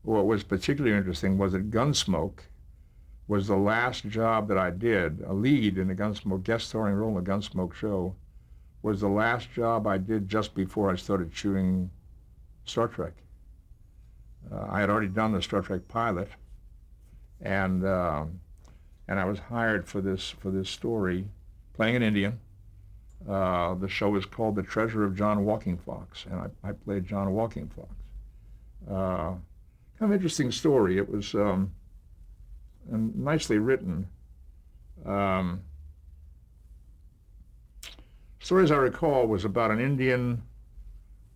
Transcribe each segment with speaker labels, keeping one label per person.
Speaker 1: what was particularly interesting was that Gunsmoke was the last job that I did, a lead in the Gunsmoke, guest starring role in the Gunsmoke show, was the last job I did just before I started shooting Star Trek. I had already done the Star Trek pilot, and I was hired for this story, playing an Indian. The show was called The Treasure of John Walking Fox, and I played John Walking Fox. Kind of interesting story. It was and nicely written. Story, as I recall, was about an Indian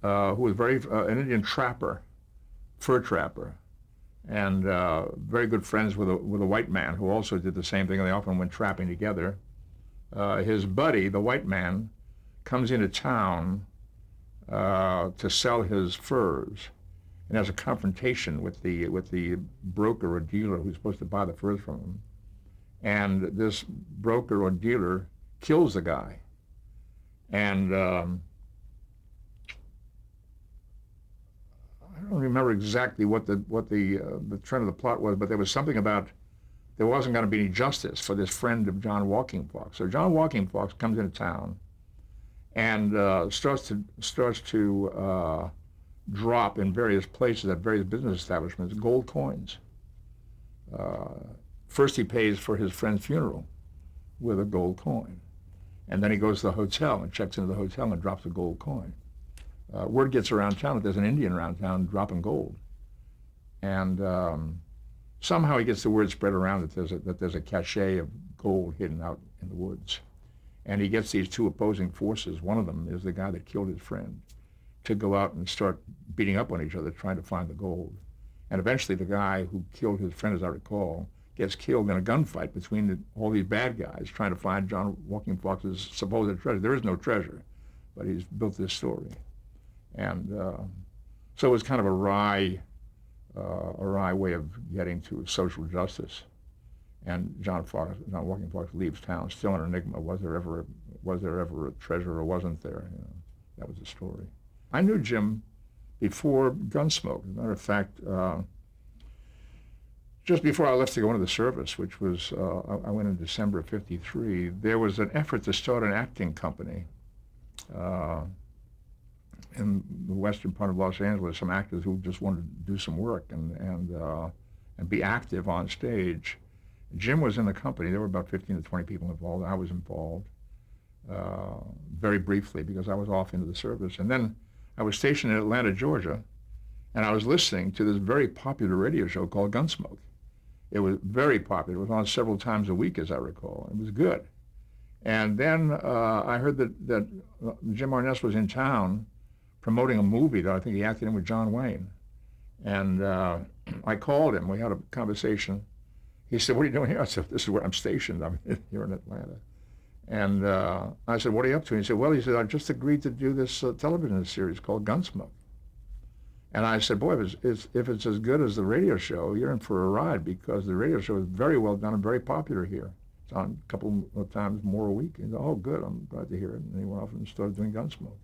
Speaker 1: who was an Indian trapper, fur trapper, and very good friends with a white man who also did the same thing. They often went trapping together. His buddy, the white man, comes into town to sell his furs, and has a confrontation with the broker or dealer who's supposed to buy the furs from him. And this broker or dealer kills the guy. And I don't remember exactly what the trend of the plot was, but there was something about there wasn't going to be any justice for this friend of John Walking Fox. So John Walking Fox comes into town and starts to drop in various places at various business establishments gold coins. First he pays for his friend's funeral with a gold coin. And then he goes to the hotel and checks into the hotel and drops a gold coin. Word gets around town that there's an Indian around town dropping gold. And somehow he gets the word spread around that there's a cache of gold hidden out in the woods. And he gets these two opposing forces. One of them is the guy that killed his friend, to go out and start beating up on each other, trying to find the gold. And eventually the guy who killed his friend, as I recall, gets killed in a gunfight between all these bad guys trying to find John Walking Fox's supposed treasure. There is no treasure, but he's built this story. And so it was kind of a wry way of getting to social justice. And John Walking Fox leaves town, still an enigma. Was there ever a treasure, or wasn't there? You know, that was the story. I knew Jim before Gunsmoke. As a matter of fact, just before I left to go into the service, which was, I went in December of '53, there was an effort to start an acting company in the western part of Los Angeles, some actors who just wanted to do some work and be active on stage. Jim was in the company. There were about 15 to 20 people involved. I was involved very briefly because I was off into the service. And then I was stationed in Atlanta, Georgia, and I was listening to this very popular radio show called Gunsmoke. It was very popular. It was on several times a week, as I recall. It was good. And then I heard that Jim Arness was in town promoting a movie that I think he acted in with John Wayne. And I called him. We had a conversation. He said, "What are you doing here?" I said, "This is where I'm stationed. I'm here in Atlanta." And I said, "What are you up to?" And he said, "Well," he said, "I just agreed to do this television series called Gunsmoke." And I said, "Boy, if it's as good as the radio show, you're in for a ride, because the radio show is very well done and very popular here. It's on a couple of times more a week." And he said, "Oh, good, I'm glad to hear it." And he went off and started doing Gunsmoke.